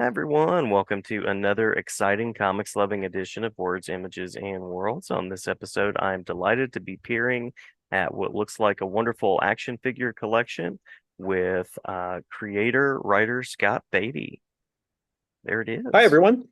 Hi everyone, welcome to another exciting comics loving edition of Words, Images, and Worlds. On this episode, I'm delighted to be peering at what looks like a wonderful action figure collection with creator, writer Scott Beatty. There it Hi, is. everyone.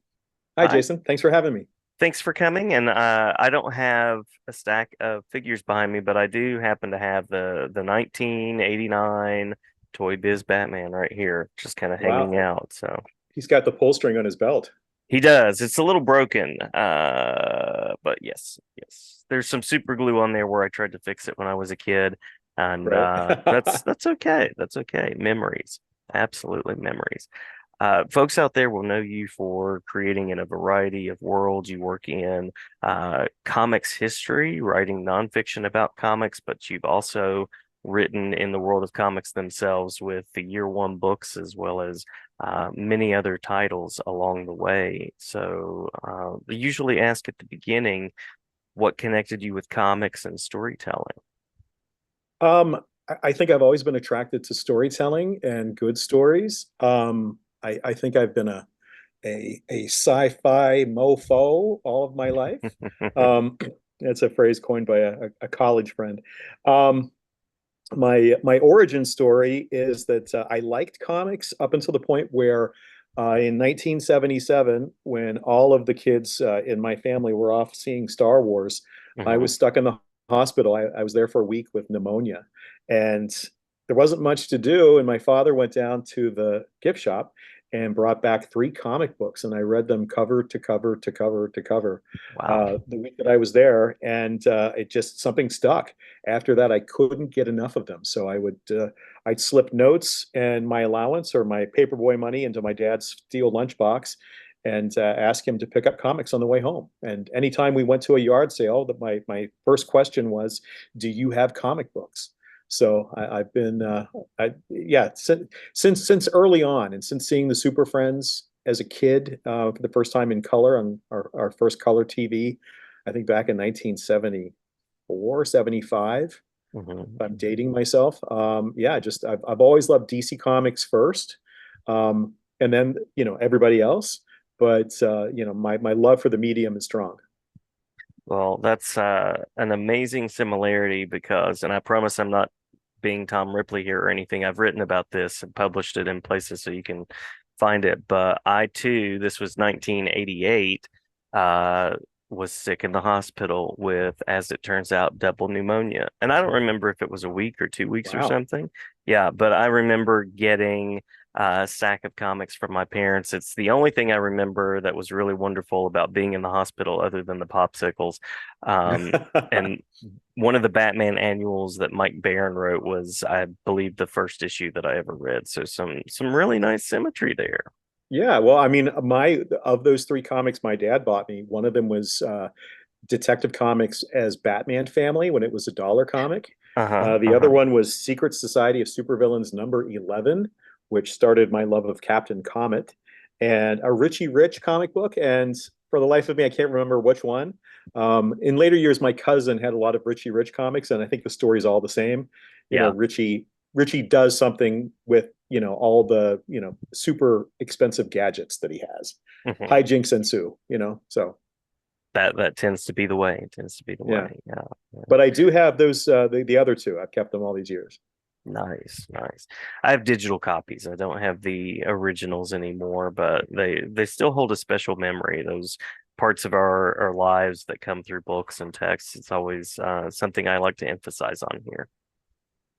Hi, Hi, Jason. Thanks for having me. thanks for coming. And I don't have a stack of figures behind me, but I do happen to have the 1989 Toy Biz Batman right here, just kind of hanging Wow. out. So. He's got the pull string on his belt. He does. It's a little broken. But yes, yes. There's some super glue on there where I tried to fix it when I was a kid. And Right. that's okay. That's okay. Memories. Absolutely memories. Folks out there will know you for creating in a variety of worlds. You work in comics history, writing nonfiction about comics, but you've also written in the world of comics themselves with the Year One books as well as many other titles along the way. So they usually ask at the beginning what connected you with comics and storytelling. I think I've always been attracted to storytelling and good stories. I think I've been a sci-fi mofo all of my life. Um, that's a phrase coined by a college friend. Um, my origin story is that I liked comics up until the point where in 1977, when all of the kids in my family were off seeing Star Wars, I Hmm. was stuck in the hospital. I was there for a week with pneumonia, and there wasn't much to do. And my father went down to the gift shop and brought back three comic books, and I read them cover to cover to cover to cover Wow. the week that I was there, and it just something stuck. After that, I couldn't get enough of them, so I'd slip notes and my allowance or my paperboy money into my dad's steel lunchbox and ask him to pick up comics on the way home. And anytime we went to a yard sale, my first question was, "Do you have comic books?" So I've been, yeah, since early on, and since seeing the Super Friends as a kid for the first time in color on our first color TV, I think back in 1974, 75. Hmm. I'm dating myself. Yeah, just I've always loved DC Comics first, and then everybody else. But my love for the medium is strong. Well, that's an amazing similarity because, and I promise I'm not being Tom Ripley here or anything. I've written about this and published it in places so you can find it. But I too, this was 1988, uh, was sick in the hospital with, as it turns out, double pneumonia. And I don't remember if it was a week or 2 weeks or Wow. something. Yeah, but I remember getting a stack of comics from my parents. It's the only thing I remember that was really wonderful about being in the hospital, other than the popsicles. Um, and one of the Batman annuals that Mike Barron wrote was, I believe, the first issue that I ever read. So some really nice symmetry there. Yeah, well, I mean, my of those three comics my dad bought me, one of them was Detective Comics as Batman Family when it was a dollar comic. Uh-huh. The other Uh-huh. one was Secret Society of Supervillains number 11, which started my love of Captain Comet, and a Richie Rich comic book. And for the life of me, I can't remember which one. In later years, my cousin had a lot of Richie Rich comics, and I think the story's all the same. Yeah. Richie does something with all the super expensive gadgets that he has. Hmm. Hijinks ensue, so That tends to be the way. It tends to be the yeah. way. Yeah. Yeah. But I do have those the other two. I've kept them all these years. Nice, nice. I have digital copies. I don't have the originals anymore, but they still hold a special memory. Those parts of our lives that come through books and texts. It's always something I like to emphasize on here.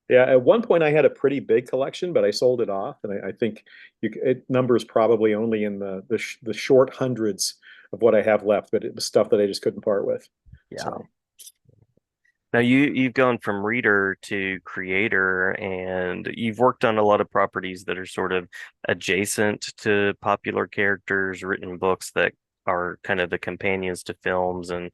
Yeah, at one point I had a pretty big collection, but I sold it off, and I think it numbers probably only in the short hundreds of what I have left. But it was stuff that I just couldn't part with. Yeah. So Now you've gone from reader to creator, and you've worked on a lot of properties that are sort of adjacent to popular characters, written books that are kind of the companions to films and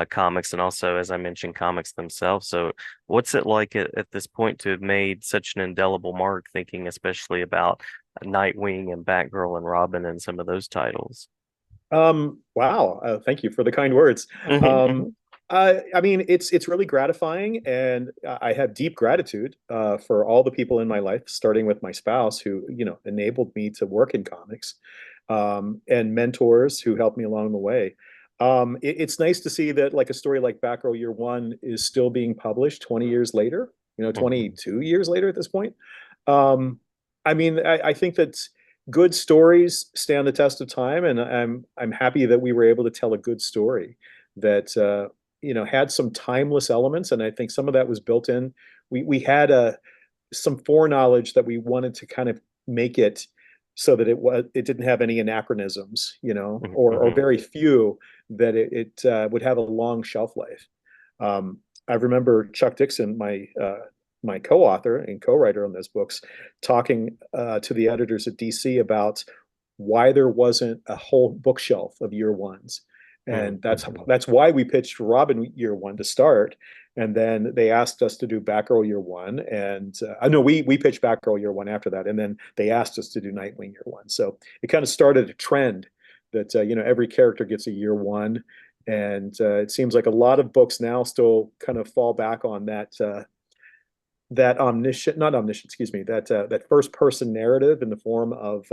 comics, and also, as I mentioned, comics themselves. So, what's it like at this point to have made such an indelible mark, thinking especially about Nightwing and Batgirl and Robin and some of those titles? wow, thank you for the kind words. Hmm. Um, Hmm. I mean, it's really gratifying, and I have deep gratitude for all the people in my life, starting with my spouse, who enabled me to work in comics. and mentors who helped me along the way. It's nice to see that like a story like Batgirl Year One is still being published 20 years later, 22 years later at this point. Um, I mean, I think that good stories stand the test of time, and I'm happy that we were able to tell a good story that had some timeless elements, and I think some of that was built in. We had some foreknowledge that we wanted to kind of make it so that it didn't have any anachronisms, or Hmm. very few, that it would have a long shelf life. I remember Chuck Dixon, my co-author and co-writer on those books, talking to the editors at DC about why there wasn't a whole bookshelf of year ones. And Hmm. that's why we pitched Robin Year One to start. And then they asked us to do Batgirl Year One. And I know we pitched Batgirl Year One after that. And then they asked us to do Nightwing Year One. So it kind of started a trend that, every character gets a year one. And it seems like a lot of books now still kind of fall back on that omniscient, not omniscient, excuse me, that first person narrative in the form of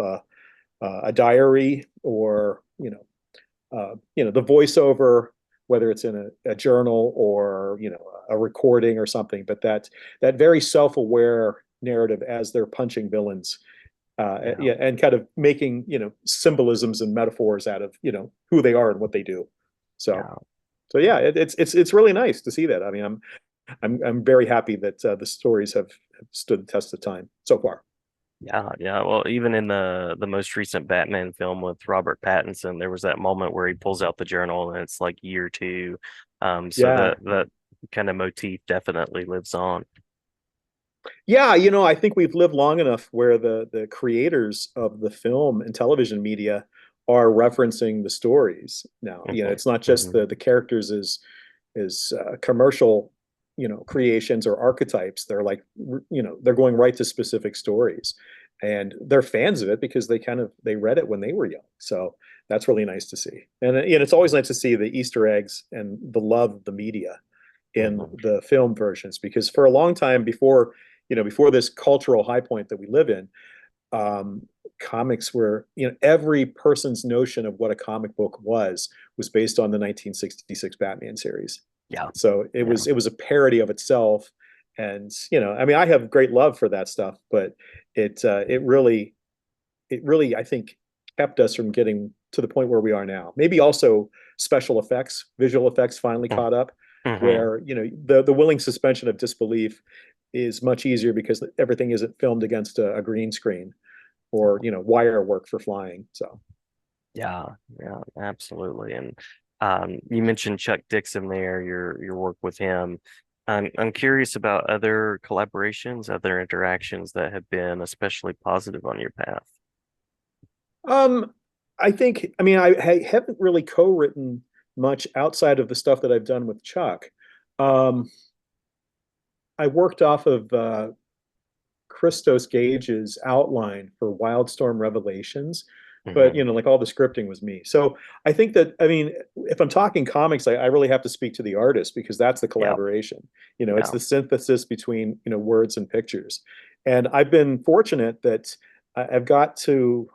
a diary, or the voiceover, whether it's in a journal or a recording or something, but that very self-aware narrative as they're punching villains, Yeah. yeah, and kind of making symbolisms and metaphors out of who they are and what they do. So Yeah. so yeah, it's really nice to see that. I mean, I'm very happy that the stories have stood the test of time so far. Yeah, yeah. Well, even in the most recent Batman film with Robert Pattinson, there was that moment where he pulls out the journal and it's like year two. So Yeah. that kind of motif definitely lives on. Yeah, I think we've lived long enough where the creators of the film and television media are referencing the stories now. Hmm. It's not just Hmm. the characters as commercial, creations or archetypes. They're like, they're going right to specific stories, and they're fans of it because they read it when they were young. So that's really nice to see. And it's always nice to see the Easter eggs and the love of the media in Hmm. the film versions, because for a long time before this cultural high point that we live in, um, comics were, every person's notion of what a comic book was based on the 1966 Batman series. Yeah, So it yeah. was it was a parody of itself. And I mean, I have great love for that stuff, but it really I think kept us from getting to the point where we are now. Maybe also special effects, visual effects finally caught up, Hmm. where the willing suspension of disbelief is much easier because everything isn't filmed against a green screen or wire work for flying. So Yeah, yeah, absolutely. And you mentioned Chuck Dixon there, your work with him. I'm curious about other collaborations, other interactions that have been especially positive on your path. um I think, I mean, I haven't really co-written much outside of the stuff that I've done with Chuck. um I worked off of Christos Gage's outline for Wildstorm Revelations, but Hmm. like all the scripting was me. So I think that, I mean, if I'm talking comics, I really have to speak to the artist, because that's the Yeah, collaboration. It's yeah. the synthesis between words and pictures. And I've been fortunate that I've got to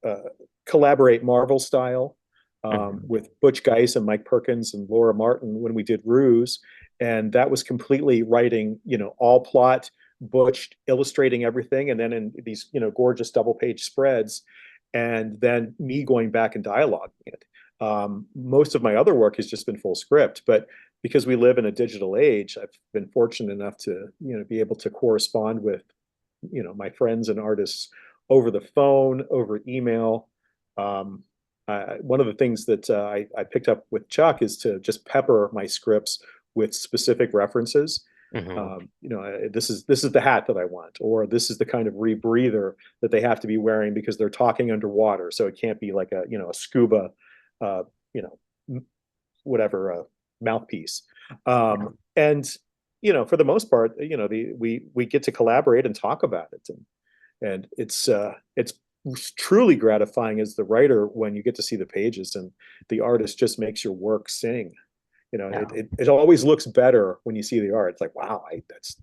uh, collaborate Marvel style Hmm. with Butch Guice and Mike Perkins and Laura Martin when we did Ruse, and that was completely writing, all plot, Butch illustrating everything, and then in these, gorgeous double page spreads, and then me going back and dialoguing it. Most of my other work has just been full script, but because we live in a digital age, I've been fortunate enough to, be able to correspond with, my friends and artists over the phone, over email. Um, One of the things that I picked up with Chuck is to just pepper my scripts with specific references. Hmm. This is the hat that I want, or this is the kind of rebreather that they have to be wearing because they're talking underwater. So it can't be like a scuba, uh, you know, whatever mouthpiece. Yeah. And for the most part, we get to collaborate and talk about it, and it's truly gratifying as the writer when you get to see the pages and the artist just makes your work sing. Yeah. It always looks better when you see the art. It's like, wow, that's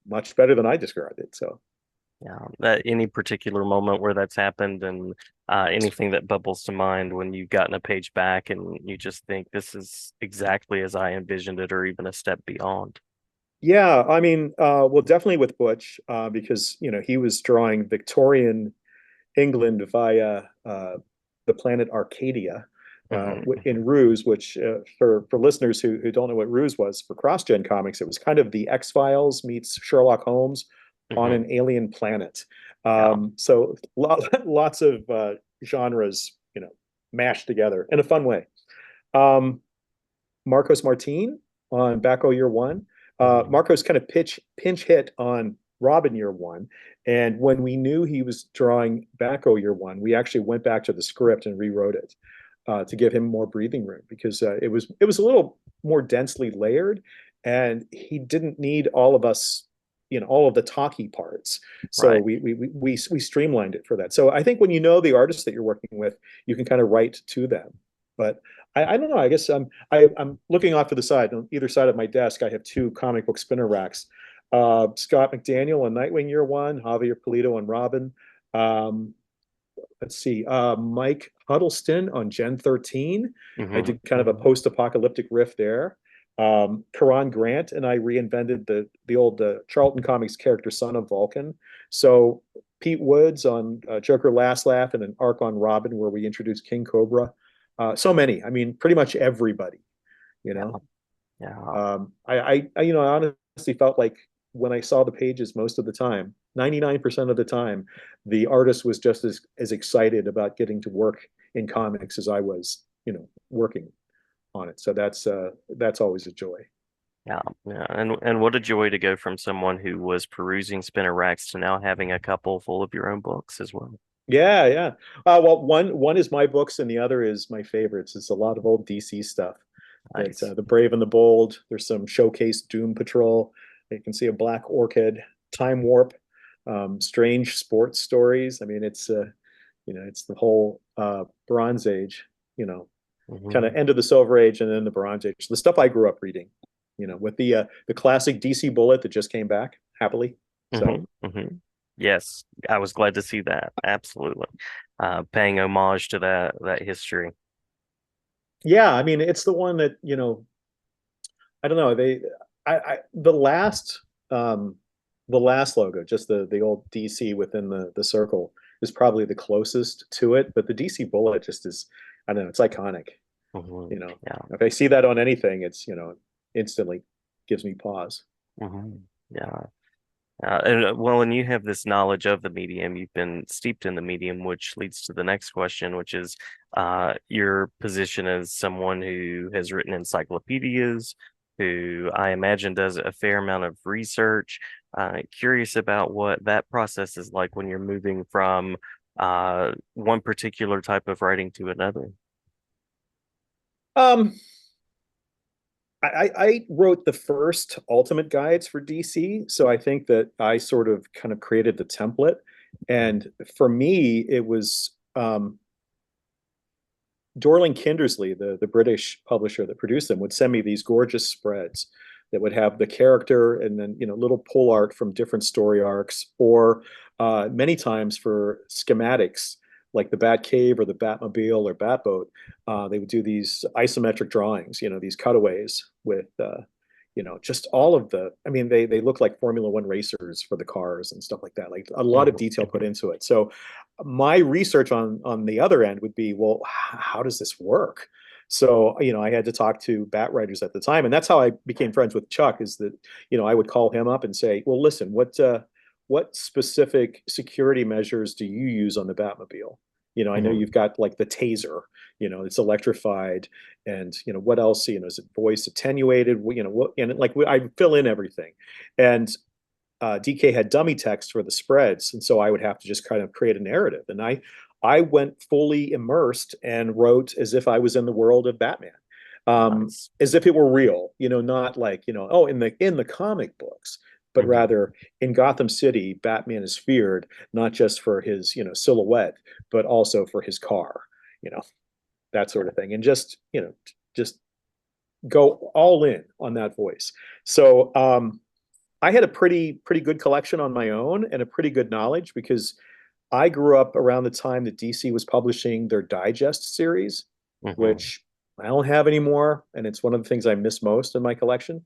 much better than I described it. So Yeah. That any particular moment where that's happened and Anything that bubbles to mind when you've gotten a page back and you just think this is exactly as I envisioned it, or even a step beyond. Yeah, I mean, well, definitely with Butch, because he was drawing Victorian England via the planet Arcadia Hmm. in Ruse, which for listeners who don't know what Ruse was, for cross-gen comics, it was kind of the X-Files meets Sherlock Holmes on Hmm. an alien planet. Yeah. So lots of genres, mashed together in a fun way. Um, Marcos Martin on Backo Year One. Hmm. Marcos kind of pinch hit on Robin Year One, and when we knew he was drawing Backo Year One, we actually went back to the script and rewrote it to give him more breathing room because it was a little more densely layered, and he didn't need all of us. All of the talky parts. So Right. we streamlined it for that. So I think when you know the artist that you're working with, you can kind of write to them. But I don't know. I guess I'm looking off to the side. On either side of my desk, I have two comic book spinner racks. Scott McDaniel on Nightwing Year One, Javier Pulido on Robin. Um, let's see, Mike Huddleston on Gen 13. I Hmm. did kind of a Hmm. post-apocalyptic riff there. Karan Grant and I reinvented the old Charlton Comics character Son of Vulcan. So Pete Woods on Joker Last Laugh and an arc on Robin where we introduced King Cobra. So many. I mean, pretty much everybody. You Yeah. know, Yeah. I honestly felt like when I saw the pages most of the time, 99% of the time, the artist was just as excited about getting to work in comics as I was, working on it. So that's always a joy. Yeah, yeah, and what a joy to go from someone who was perusing spinner racks to now having a couple full of your own books as well. Yeah, yeah. Well, one is my books, and the other is my favorites. It's a lot of old DC stuff. That Nice. The Brave and the Bold. There's some showcase Doom Patrol. You can see a Black Orchid, Time Warp, strange sports stories. I mean, it's the whole Bronze Age. You know, kind of Hmm. end of the Silver Age and then the Bronze Age. The stuff I grew up reading. With the classic DC Bullet that just came back happily. Hmm. So Hmm. Yes, I was glad to see that. Absolutely. Paying homage to that history. yeah, I mean, it's the one that I don't know. Um, the last logo, just the old DC within the circle, is probably the closest to it. But the DC bullet just is, I don't know. It's iconic. Hmm. Yeah. If I see that on anything, it's instantly gives me pause. Hmm. Yeah. And you have this knowledge of the medium, you've been steeped in the medium, which leads to the next question, which is your position as someone who has written encyclopedias, who I imagine does a fair amount of research. Curious about what that process is like when you're moving from one particular type of writing to another. Um, I wrote the first Ultimate guides for DC, so I think that I sort of kind of created the template. And for me, it was Dorling Kindersley, the British publisher that produced them, would send me these gorgeous spreads that would have the character and then little pull art from different story arcs, or many times for schematics like the Bat Cave or the Batmobile or Batboat. They would do these isometric drawings, these cutaways with just all of the. I mean, they look like Formula One racers for the cars and stuff like that. Like a lot of Mhm, detail put mhm, into it. So my research on the other end would be, well, how does this work? So, I had to talk to bat writers at the time, and that's how I became friends with Chuck. Is that I would call him up and say, well, listen, what specific security measures do you use on the Batmobile? I know mhm, you've got like the taser, it's electrified, and what else? Is it voice attenuated? What, and like I fill in everything, and DK had dummy text for the spreads, and so I would have to just kind of create a narrative. And I went fully immersed and wrote as if I was in the world of Batman, nice. as if it were real. Not like oh, in the comic books, but Mhm, rather in Gotham City, Batman is feared not just for his silhouette, but also for his car. You know that sort of thing, and just go all in on that voice. So I had a pretty good collection on my own and a pretty good knowledge because I grew up around the time that DC was publishing their Digest series, Hmm. which I don't have anymore, and it's one of the things I miss most in my collection.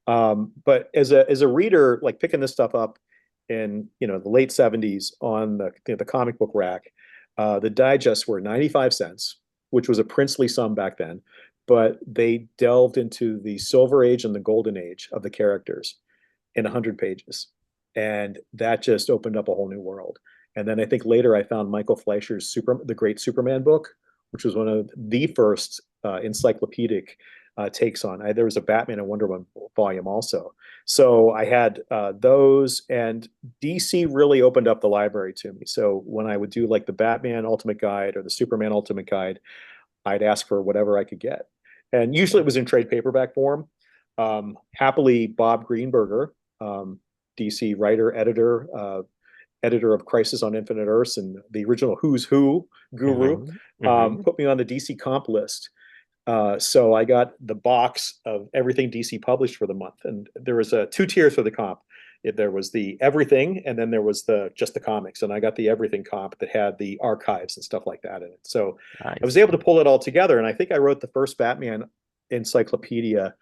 But as a reader, like picking this stuff up in the late 70s on the comic book rack, the digests were 95 cents, which was a princely sum back then. But they delved into the silver age and the golden age of the characters in 100 pages. And that just opened up a whole new world. And then I think later I found Michael Fleischer's The Great Superman book, which was one of the first encyclopedic takes on. There was a Batman and Wonder Woman volume also. So I had those, and DC really opened up the library to me. So when I would do like the Batman Ultimate Guide or the Superman Ultimate Guide, I'd ask for whatever I could get. And usually it was in trade paperback form. Happily, Bob Greenberger, DC writer, editor of Crisis on Infinite Earths and the original Who's Who guru, Hmm. Hmm. put me on the DC comp list. So I got the box of everything DC published for the month, and there was two tiers for the comp. There was the everything, and then there was the just the comics, and I got the everything comp that had the archives and stuff like that in it. So I was Nice. able to pull it all together, and I think I wrote the first Batman encyclopedia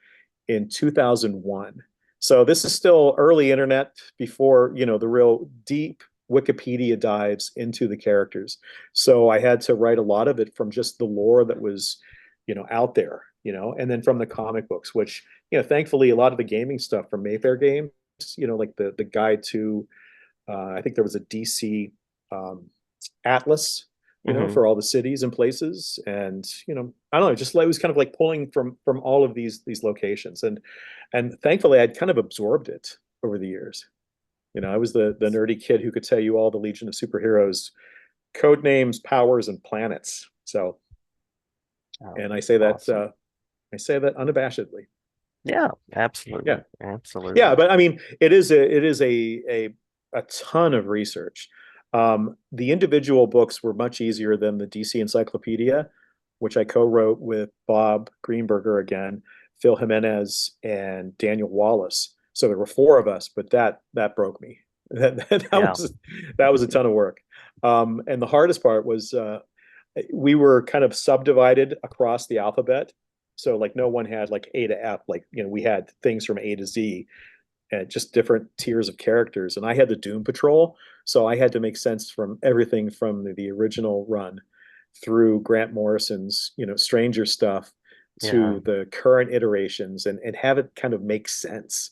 in 2001. So this is still early internet before, the real deep Wikipedia dives into the characters. So I had to write a lot of it from just the lore that was, out there, and then from the comic books, which, thankfully a lot of the gaming stuff from Mayfair Games, like the guide to, I think there was a DC um, Atlas, Hmm. for all the cities and places. And, I don't know, just like it was kind of like pulling from all of these locations. And thankfully I'd kind of absorbed it over the years. I was the nerdy kid who could tell you all the Legion of Superheroes code names, powers, and planets. So, Oh, and awesome. I say that unabashedly. Yeah, absolutely. Yeah. Yeah, Absolutely. but I mean, it is a ton of research. The individual books were much easier than the DC Encyclopedia, which I co-wrote with Bob Greenberger again, Phil Jimenez, and Daniel Wallace. So there were four of us, but that broke me. Yeah. That was a ton of work. And the hardest part was we were kind of subdivided across the alphabet. So like no one had like A to F, like we had things from A to Z and just different tiers of characters. And I had the Doom Patrol, so I had to make sense from everything from the original run through Grant Morrison's, Stranger stuff Yeah. to the current iterations and have it kind of make sense.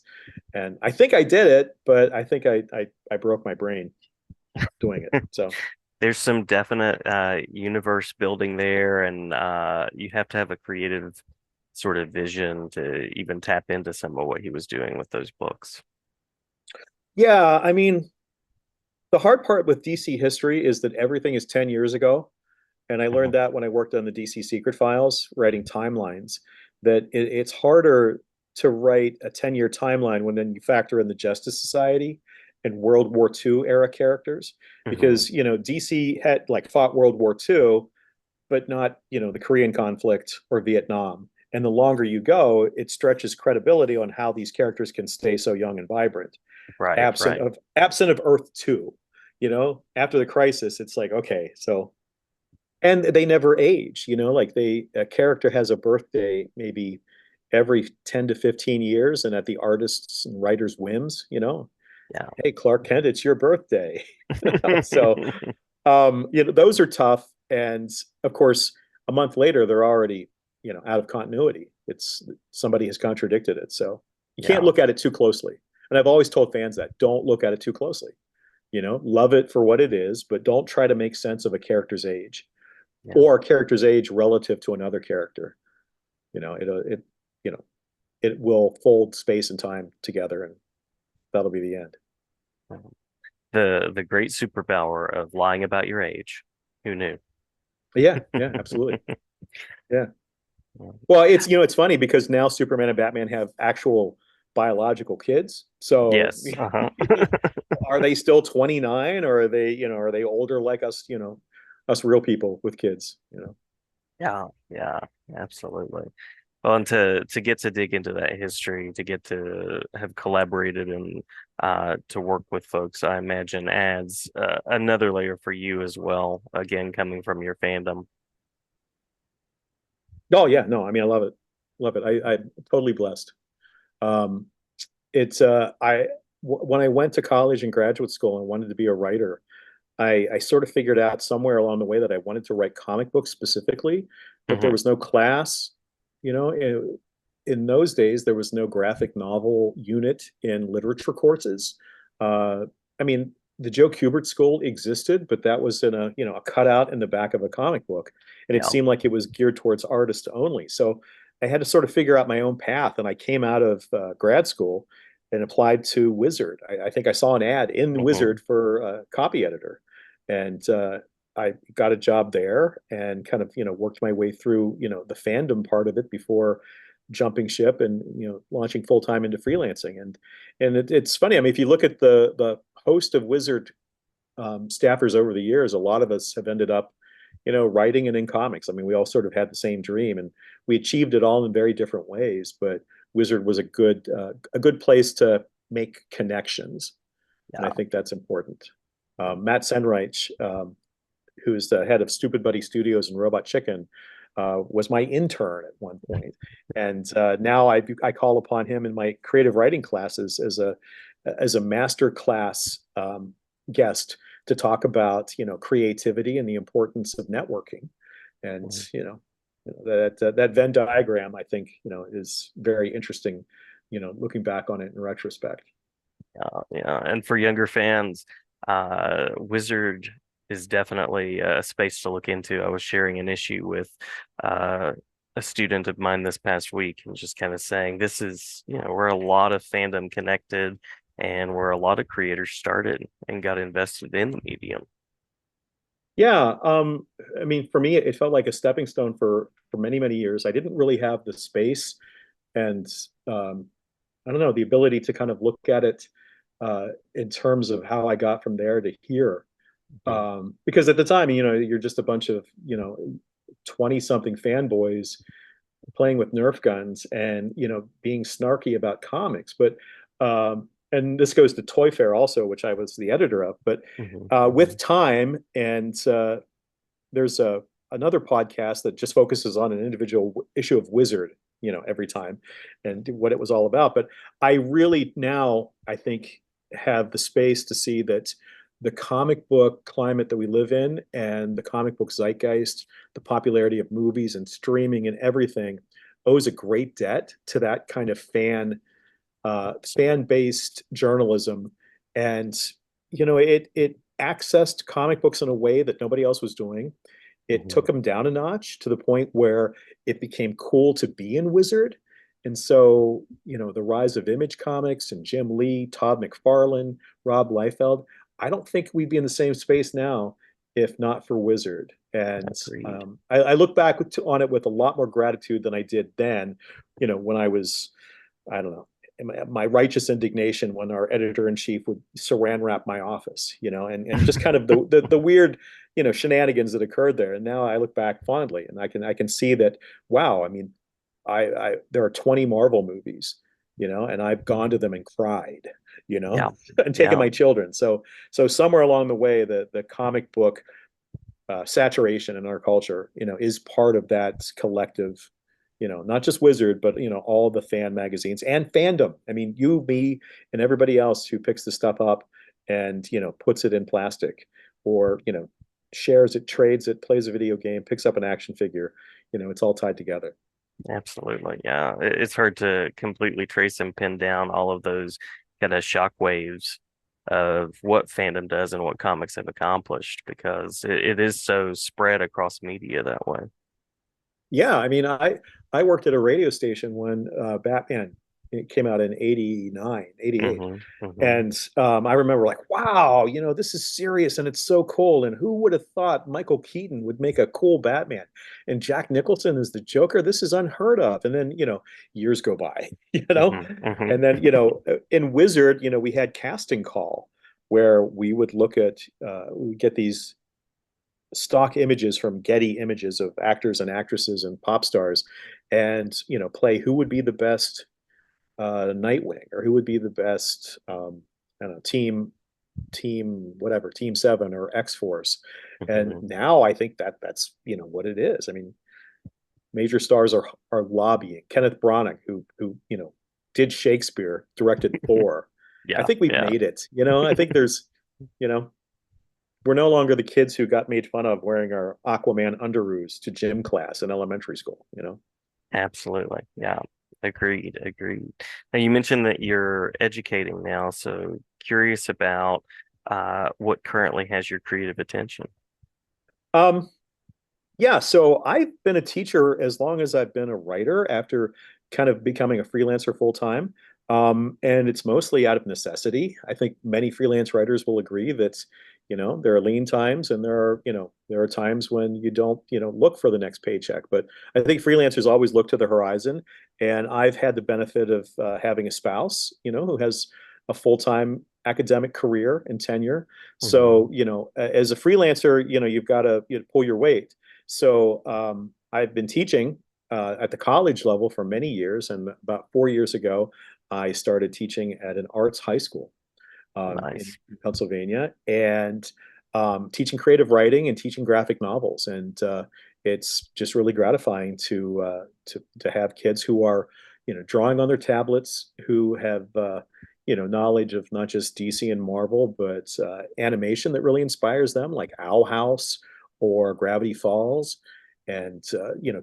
And I think I did it, but I think I broke my brain doing it. So There's some definite universe building there, and you have to have a creative sort of vision to even tap into some of what he was doing with those books. yeah, I mean, the hard part with DC history is that everything is 10 years ago. And I learned Mhm. that when I worked on the DC Secret Files, writing timelines, that it's harder to write a 10-year timeline when then you factor in the Justice Society and World War II era characters. Mhm. Because, DC had like fought World War II, but not, the Korean conflict or Vietnam. And the longer you go, it stretches credibility on how these characters can stay so young and vibrant, Right, absent right. of absent of Earth 2. After the crisis, it's like, okay, so and they never age, like a character has a birthday maybe every 10 to 15 years and at the artists and writers whims, Yeah. hey Clark Kent, it's your birthday. So those are tough, and of course a month later they're already out of continuity. It's somebody has contradicted it, so you can't Yeah. look at it too closely. And I've always told fans that don't look at it too closely. Love it for what it is, but don't try to make sense of a character's age Yeah. or a character's age relative to another character. It you know it will fold space and time together, and that'll be the end. The great superpower of lying about your age. Who knew? Yeah, yeah, absolutely. Yeah. Well, it's funny because now Superman and Batman have actual biological kids. So Yes. Uh-huh. are they still 29, or are they older like us, us real people with kids? Yeah, yeah, absolutely. Well, and to get to dig into that history, to get to have collaborated and to work with folks, I imagine adds another layer for you as well. Again, coming from your fandom. Oh yeah, no, I mean I love it, love it. I'm totally blessed. Um, it's when I went to college and graduate school and wanted to be a writer, I sort of figured out somewhere along the way that I wanted to write comic books specifically, but there Hmm. was no class. You know, in those days, there was no graphic novel unit in literature courses. I mean, the Joe Kubert School existed, but that was in a cutout in the back of a comic book, and it Yeah. seemed like it was geared towards artists only. So I had to sort of figure out my own path, and I came out of grad school and applied to Wizard. I think I saw an ad in Hmm. Wizard for a copy editor, and I got a job there and kind of worked my way through the fandom part of it before jumping ship and launching full time into freelancing. And it's funny. I mean, if you look at the host of Wizard staffers over the years, a lot of us have ended up writing and in comics. I mean, we all sort of had the same dream, and we achieved it all in very different ways. But Wizard was a good place to make connections, and I Yeah. think that's important. Matt Senreich, who's the head of Stupid Buddy Studios and Robot Chicken, was my intern at one point, and now I call upon him in my creative writing classes as a master class guest to talk about creativity and the importance of networking, and Mhm. that Venn diagram I think is very interesting, looking back on it in retrospect. Yeah. And for younger fans, Wizard is definitely a space to look into. I was sharing an issue with uh, a student of mine this past week and just kind of saying this is, where a lot of fandom connected and where a lot of creators started and got invested in the medium. Yeah, I mean, for me, it felt like a stepping stone for many, many years. I didn't really have the space and I don't know, the ability to kind of look at it in terms of how I got from there to here. Mhm. Because at the time, you're just a bunch of 20 something fanboys playing with Nerf guns and being snarky about comics. But and this goes to Toy Fair also, which I was the editor of. But Mhm. with Mhm. time, and there's another podcast that just focuses on an individual issue of Wizard, every time, and what it was all about. But I really now I think have the space to see that the comic book climate that we live in and the comic book zeitgeist, the popularity of movies and streaming and everything owes a great debt to that kind of fan-based journalism. And it accessed comic books in a way that nobody else was doing. It Mhm. took them down a notch to the point where it became cool to be in Wizard. And so, the rise of Image Comics and Jim Lee, Todd McFarlane, Rob Liefeld, I don't think we'd be in the same space now if not for Wizard. And Agreed. I look back on it with a lot more gratitude than I did then, when I was, I don't know, my righteous indignation when our editor in chief would saran wrap my office, and just kind of the weird, shenanigans that occurred there. And now I look back fondly, and I can see that, wow, I mean, I there are 20 Marvel movies, and I've gone to them and cried, Yeah. and taken Yeah. my children. So somewhere along the way, the comic book saturation in our culture, is part of that collective, not just Wizard, but all the fan magazines and fandom. I mean, you, me, and everybody else who picks the stuff up and puts it in plastic, or shares it, trades it, plays a video game, picks up an action figure. It's all tied together. Absolutely. Yeah. It's hard to completely trace and pin down all of those kind of shock waves of what fandom does and what comics have accomplished because it is so spread across media that way. Yeah, I mean, I worked at a radio station when Batman it came out in 89, 88. Hmm. Hmm. And I remember like, wow, this is serious and it's so cool. And who would have thought Michael Keaton would make a cool Batman? And Jack Nicholson is the Joker. This is unheard of. And then, years go by, Hmm. Hmm. and then, in Wizard, we had casting call where we would look at, we would get these stock images from Getty Images of actors and actresses and pop stars, and play who would be the best Nightwing, or who would be the best I don't know, team whatever, Team Seven or X Force. And Mhm. now I think that that's what it is. I mean, major stars are lobbying. Kenneth Branagh, who did Shakespeare, directed Thor. I Yeah, think we've yeah. made it. I think there's you know we're no longer the kids who got made fun of wearing our Aquaman underoos to gym class in elementary school. Absolutely. Yeah. Agreed. Agreed. Now you mentioned that you're educating now, so curious about what currently has your creative attention. Um, Yeah, so I've been a teacher as long as I've been a writer after kind of becoming a freelancer full time. And it's mostly out of necessity. I think many freelance writers will agree that, there are lean times and there are times when you don't, look for the next paycheck. But I think freelancers always look to the horizon. And I've had the benefit of having a spouse, who has a full-time academic career and tenure. Hmm. So, as a freelancer, you've got to pull your weight. So I've been teaching at the college level for many years, and about 4 years ago, I started teaching at an arts high school in Nice. Pennsylvania, and teaching creative writing and teaching graphic novels. And it's just really gratifying to have kids who are, drawing on their tablets, who have knowledge of not just DC and Marvel, but animation that really inspires them, like Owl House or Gravity Falls, and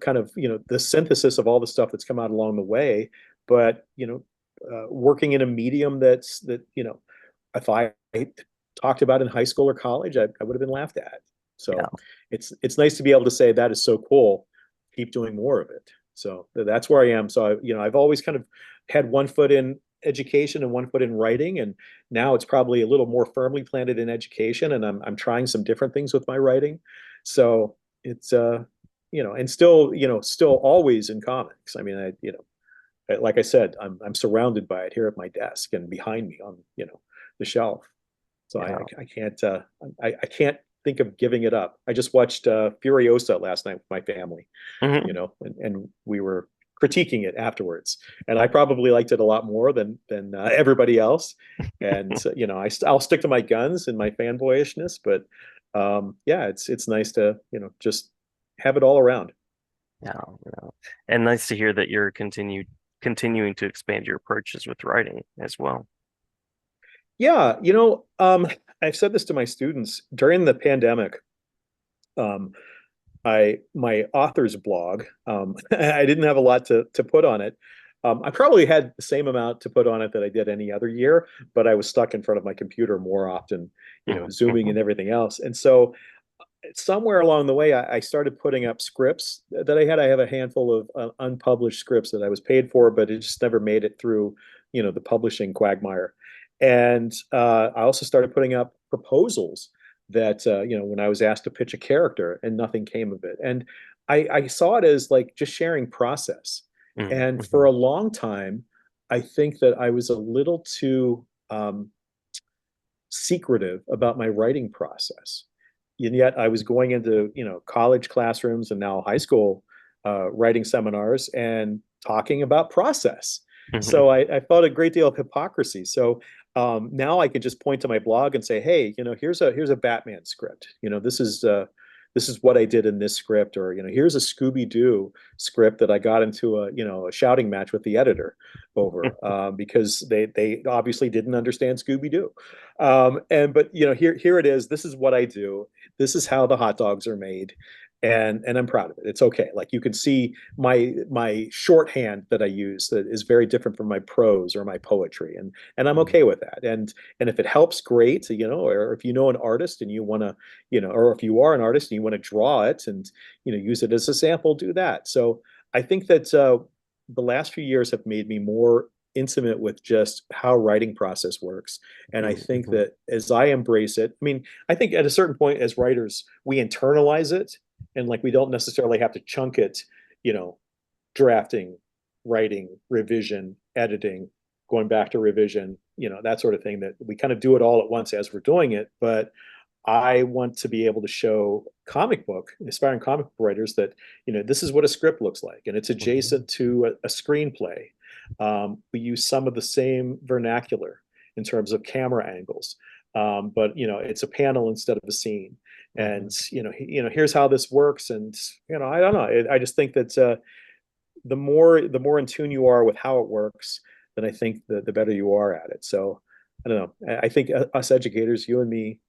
kind of the synthesis of all the stuff that's come out along the way. But working in a medium that if I talked about in high school or college, I would have been laughed at. Yeah. So it's nice to be able to say that is so cool. Keep doing more of it. So that's where I am. So I've always kind of had one foot in education and one foot in writing, and now it's probably a little more firmly planted in education. And I'm trying some different things with my writing. So it's and still always in comics. I mean, like I said, I'm surrounded by it here at my desk and behind me on the shelf. So I Yeah. I, I can't I can't think of giving it up. I just watched Furiosa last night with my family, Hmm. and we were critiquing it afterwards. And I probably liked it a lot more than everybody else. And I'll stick to my guns and my fanboyishness, but yeah, it's nice to just have it all around. Yeah, yeah. And nice to hear that you're continuing to expand your approaches with writing as well. Yeah, I've said this to my students during the pandemic. Um, I my author's blog. I didn't have a lot to put on it. I probably had the same amount to put on it that I did any other year, but I was stuck in front of my computer more often, Zooming Hmm. and everything else. And so somewhere along the way, I started putting up scripts that I had. I have a handful of unpublished scripts that I was paid for, but it just never made it through, the publishing quagmire. And I also started putting up proposals that, when I was asked to pitch a character, and nothing came of it. And I saw it as like just sharing process. And for Hmm. a long time, I think that I was a little too secretive about my writing process. And yet I was going into, college classrooms and now high school writing seminars and talking about process. Hmm. So I felt a great deal of hypocrisy. So now I can just point to my blog and say, hey, here's a Batman script. This is what I did in this script, or here's a Scooby Doo script that I got into a shouting match with the editor over because they obviously didn't understand Scooby Doo. But here it is. This is what I do. This is how the hot dogs are made, and I'm proud of it. It's okay. Like you can see my shorthand that I use that is very different from my prose or my poetry, and I'm okay with that. And if it helps, great. Or if you know an artist and you want to, or if you are an artist and you want to draw it and use it as a sample, do that. So I think that the last few years have made me more intimate with just how writing process works. And I think Hmm. that as I embrace it, I mean, I think at a certain point as writers, we internalize it, and like we don't necessarily have to chunk it, you know, drafting, writing, revision, editing, going back to revision, that sort of thing, that we kind of do it all at once as we're doing it. But I want to be able to show aspiring comic book writers that, this is what a script looks like, and it's Mhm. adjacent to a screenplay. We use some of the same vernacular in terms of camera angles, but it's a panel instead of a scene. And Mhm. here's how this works. And I don't know. I just think that the more in tune you are with how it works, then I think the better you are at it. So I don't know. I think us educators, you and me,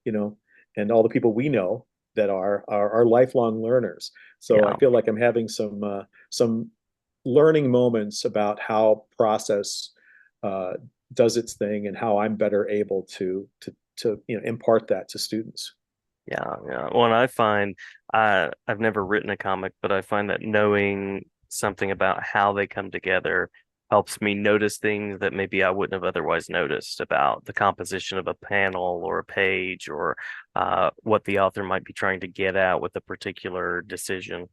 and all the people we know that are lifelong learners. So I Yeah. feel like I'm having some learning moments about how process uh, does its thing and how I'm better able to impart that to students. Yeah, yeah. Well, and I find I've never written a comic, but I find that knowing something about how they come together helps me notice things that maybe I wouldn't have otherwise noticed about the composition of a panel or a page or what the author might be trying to get at with a particular decision.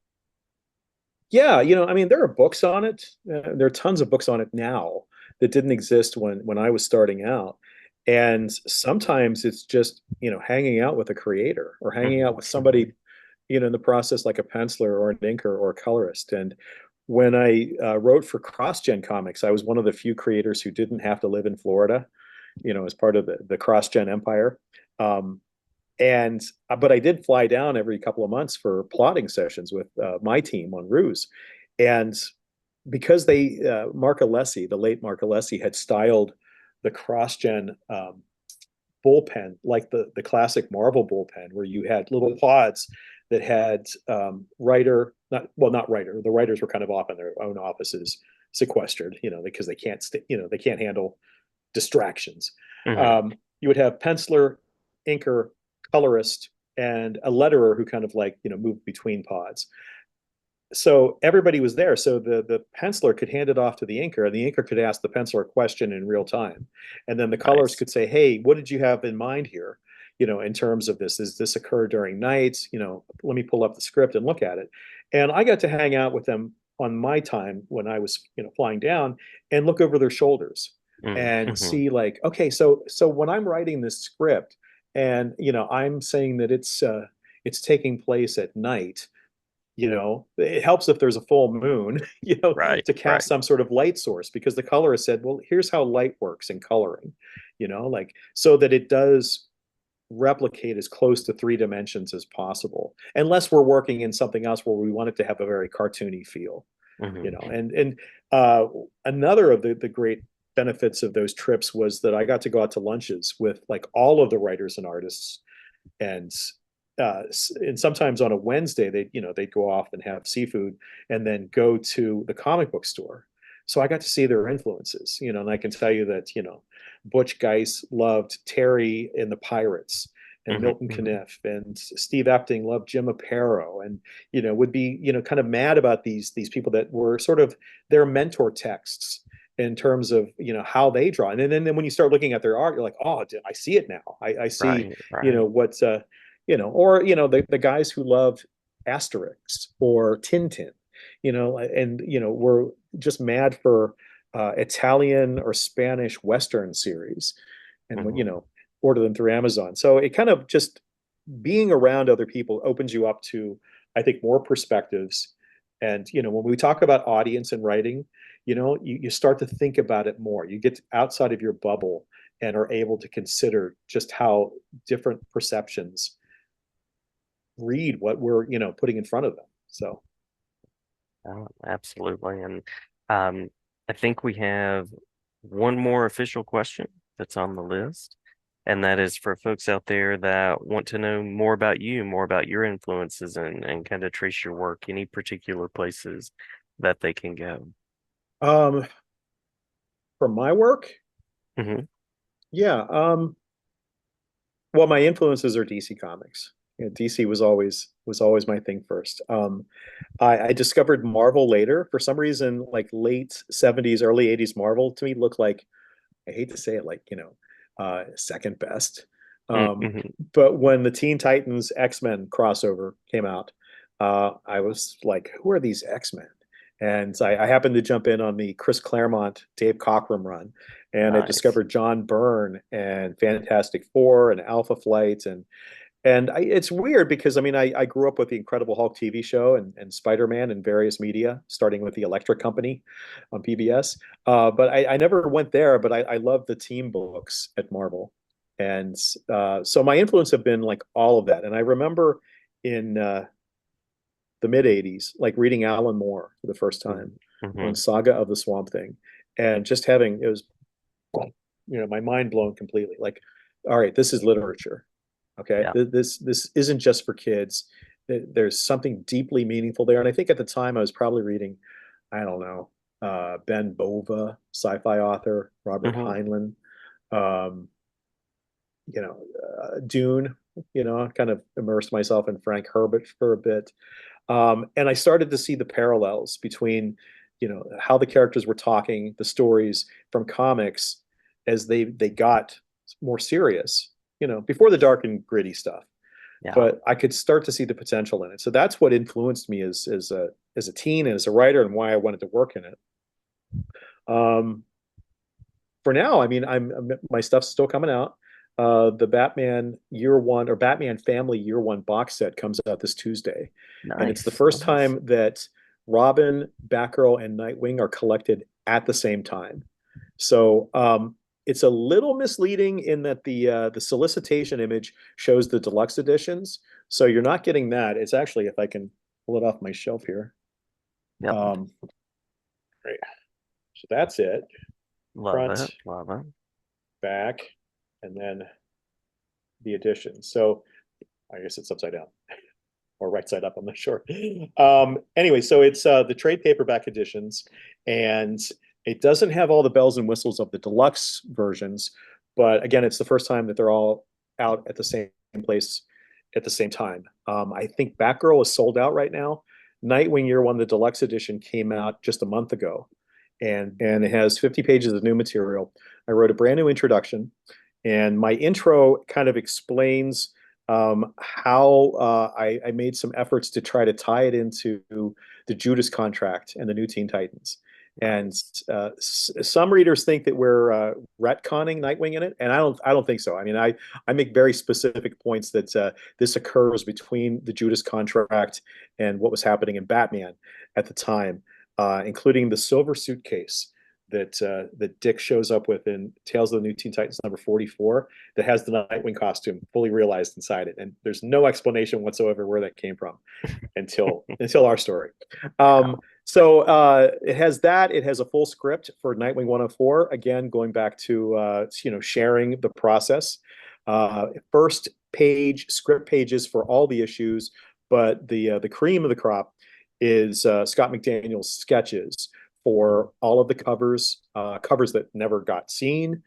Yeah, I mean, there are books on it. There are tons of books on it now that didn't exist when I was starting out. And sometimes it's just, hanging out with a creator or hanging out Hmm. with Hmm. somebody, in the process, like a penciler or an inker or a colorist. And when I wrote for CrossGen Comics, I was one of the few creators who didn't have to live in Florida, as part of the CrossGen empire. Um, and but I did fly down every couple of months for plotting sessions with my team on Ruse, and because Mark Alessi, the late Mark Alessi, had styled the CrossGen bullpen like the classic Marvel bullpen, where you had little pods that had writer, not writer. The writers were kind of off in their own offices, sequestered, because they can't handle distractions. Hmm. You would have penciler, inker, colorist, and a letterer who kind of like moved between pods. So everybody was there. So the penciler could hand it off to the inker, and the inker could ask the penciler a question in real time, and then the colorist Nice. could say, "Hey, what did you have in mind here? In terms of this, does this occur during nights? Let me pull up the script and look at it." And I got to hang out with them on my time when I was flying down and look over their shoulders and Mm-hmm. see like, okay, so when I'm writing this script and I'm saying that it's taking place at night. It helps if there's a full moon, Right, to right. cast some sort of light source, because the colorist said, well, here's how light works in coloring, like so that it does replicate as close to three dimensions as possible, unless we're working in something else where we want it to have a very cartoony feel, Hmm. and uh, another of the great benefits of those trips was that I got to go out to lunches with like all of the writers and artists, and and sometimes on a Wednesday they'd go off and have seafood and then go to the comic book store. So I got to see their influences, and I can tell you that Butch Geis loved Terry and the Pirates, and Hmm. Milton Hmm. Caniff, and Steve Epting loved Jim Aparo, and would be kind of mad about these people that were sort of their mentor texts in terms of how they draw. And then when you start looking at their art, you're like, oh, I see it now. I see Right, right. what's or the guys who love Asterix or Tintin, and we're just mad for Italian or Spanish Western series, and when Hmm. order them through Amazon. So it kind of just being around other people opens you up to, I think, more perspectives. And when we talk about audience and writing, you start to think about it more. You get outside of your bubble and are able to consider just how different perceptions read what we're putting in front of them. So Oh, absolutely. And um, I think we have one more official question that's on the list, and that is for folks out there that want to know more about you, more about your influences, and kind of trace your work, any particular places that they can go. um for my work, Hmm. yeah, well, my influences are DC Comics. DC was always my thing first. I discovered Marvel later. For some reason, like late 70s, early 80s Marvel to me looked like, I hate to say it, like, second best. Um, Hmm. but when the Teen Titans X-Men crossover came out, I was like, who are these X-Men? And I happened to jump in on the Chris Claremont, Dave Cockrum run, and I Nice. discovered John Byrne and Fantastic Four and Alpha Flight, and And it's weird because I mean I grew up with the Incredible Hulk TV show and Spider-Man and various media, starting with the Electric Company on PBS. But I never went there, but I love the team books at Marvel. And so my influence have been like all of that. And I remember in the mid 80s, like reading Alan Moore for the first time Mm-hmm. on Saga of the Swamp Thing, and just having it was, my mind blown completely. Like, all right, this is literature. Okay, Yeah. this isn't just for kids. There's something deeply meaningful there. And I think at the time I was probably reading, I don't know, Ben Bova, sci-fi author, Robert Hmm. Heinlein, um, Dune. I kind of immersed myself in Frank Herbert for a bit. And I started to see the parallels between, how the characters were talking, the stories from comics as they got more serious, before the dark and gritty stuff. Yeah. But I could start to see the potential in it. So that's what influenced me as a teen and as a writer and why I wanted to work in it. Um, for now, I mean, my stuff's still coming out. The Batman Year One or Batman Family Year One box set comes out this Tuesday, and it's the Nice. first Nice. time that Robin, Batgirl, and Nightwing are collected at the same time. So it's a little misleading in that the solicitation image shows the deluxe editions, so you're not getting that. It's actually, if I can pull it off my shelf here. Yep. Um, right. So that's it. Love Front, it. Love it. back, and then the edition. So I guess it's upside down or right side up. I'm not sure. Anyway, so it's the trade paperback editions, and it doesn't have all the bells and whistles of the deluxe versions. But again, it's the first time that they're all out at the same place at the same time. I think Batgirl is sold out right now. Nightwing Year One, the deluxe edition, came out just a month ago, and it has 50 pages of new material. I wrote a brand new introduction, and my intro kind of explains how I made some efforts to try to tie it into the Judas Contract and the New Teen Titans. And Nice. some readers think that we're retconning Nightwing in it, and I don't think so. I mean, I make very specific points that this occurs between the Judas Contract and what was happening in Batman at the time, including the silver suitcase that Dick shows up with in Tales of the New Teen Titans number 44 that has the Nightwing costume fully realized inside it. And there's no explanation whatsoever where that came from until our story. Yeah. So it has that. It has a full script for Nightwing 104. Again, going back to sharing the process. First page script pages for all the issues, but the cream of the crop is Scott McDaniel's sketches Mhm. for all of the covers, covers that never got seen,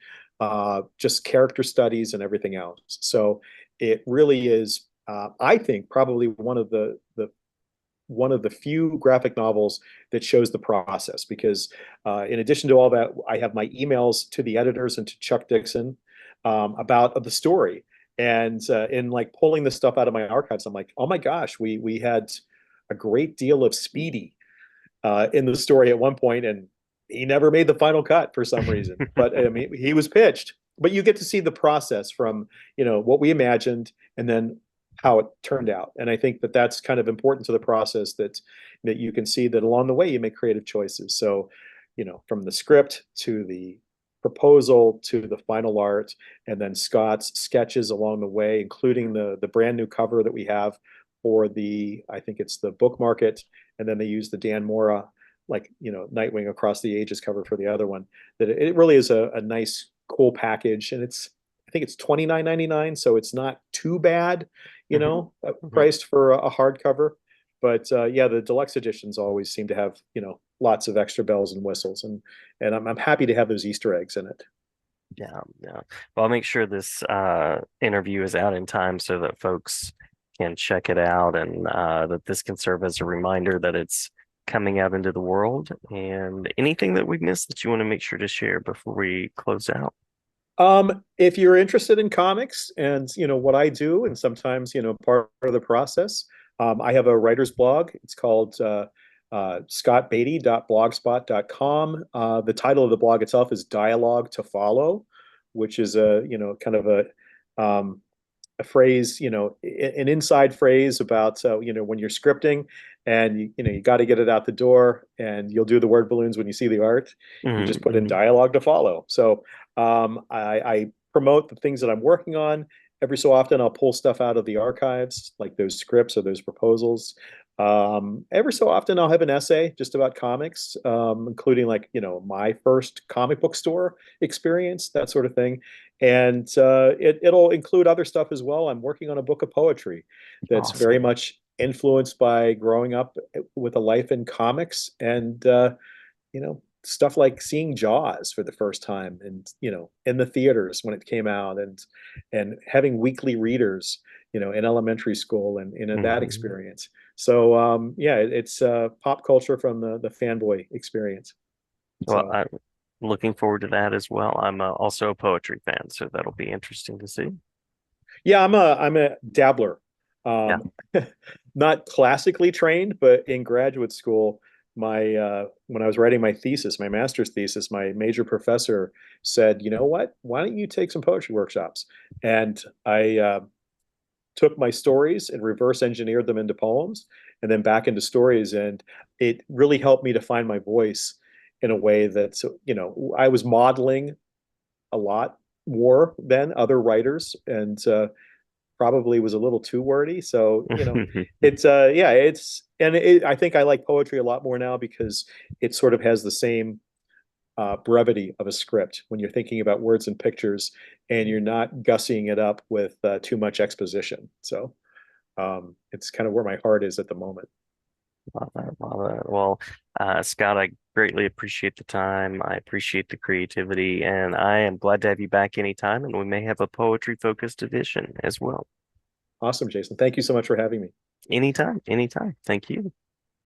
just character studies and everything else. So it really is, I think, probably one of the few graphic novels that shows the process because in addition to all that, I have my emails to the editors and to Chuck Dixon about the story. And in like pulling the stuff out of my archives, I'm like, oh my gosh, we had a great deal of Speedy in the story at one point, and he never made the final cut for some reason. But I mean, he was pitched. But you get to see the process from what we imagined, and then how it turned out. And I think that that's kind of important to the process that you can see that along the way you make creative choices. So, from the script to the proposal to the final art, and then Scott's sketches along the way, including the brand new cover that we have for I think it's the book market, and then they use the Dan Mora like Nightwing Across the Ages cover for the other one. That it really is a nice, cool package, and I think it's 29.99, so it's not too bad, Mhm. Mhm. priced for a hardcover. But yeah, the deluxe editions always seem to have lots of extra bells and whistles, and I'm happy to have those Easter eggs in it. Yeah, yeah. Well, I'll make sure this interview is out in time so that folks can check it out and that this can serve as a reminder that it's coming out into the world. And anything that we missed that you want to make sure to share before we close out. If you're interested in comics and what I do, and sometimes part of the process, I have a writer's blog. It's called scottbeatty.blogspot.com. The title of the blog itself is Dialogue to Follow, which is a kind of a um, a phrase, an inside phrase about, when you're scripting and you got to get it out the door and you'll do the word balloons when you see the art. You just put in Hmm. dialogue to follow. So I promote the things that I'm working on. Every so often, I'll pull stuff out of the archives, like those scripts or those proposals. Every so often, I'll have an essay just about comics, including like, my first comic book store experience, that sort of thing. And it'll include other stuff as well. I'm working on a book of poetry that's very Awesome. much influenced by growing up with a life in comics and stuff like seeing Jaws for the first time and in the theaters when it came out and having weekly readers in elementary school and that Hmm. experience. So yeah, it's pop culture from the fanboy experience. Well, So I'm looking forward to that as well. I'm also a poetry fan, so that'll be interesting to see. yeah, I'm a dabbler. Yeah. Um, not classically trained, but in graduate school, my when I was writing my thesis, my master's thesis, my major professor said, "You know what? Why don't you take some poetry workshops?" And I took my stories and reverse engineered them into poems, and then back into stories, and it really helped me to find my voice in a way that I was modeling a lot more than other writers, and probably was a little too wordy. So, it's yeah, I think I like poetry a lot more now because it sort of has the same brevity of a script when you're thinking about words and pictures and you're not gussying it up with too much exposition. So, it's kind of where my heart is at the moment. Love that, love that. Well, Scott, I greatly appreciate the time. I appreciate the creativity, and I am glad to have you back anytime, and we may have a poetry focused edition as well. Awesome, Jason. Thank you so much for having me. Anytime, anytime. Thank you.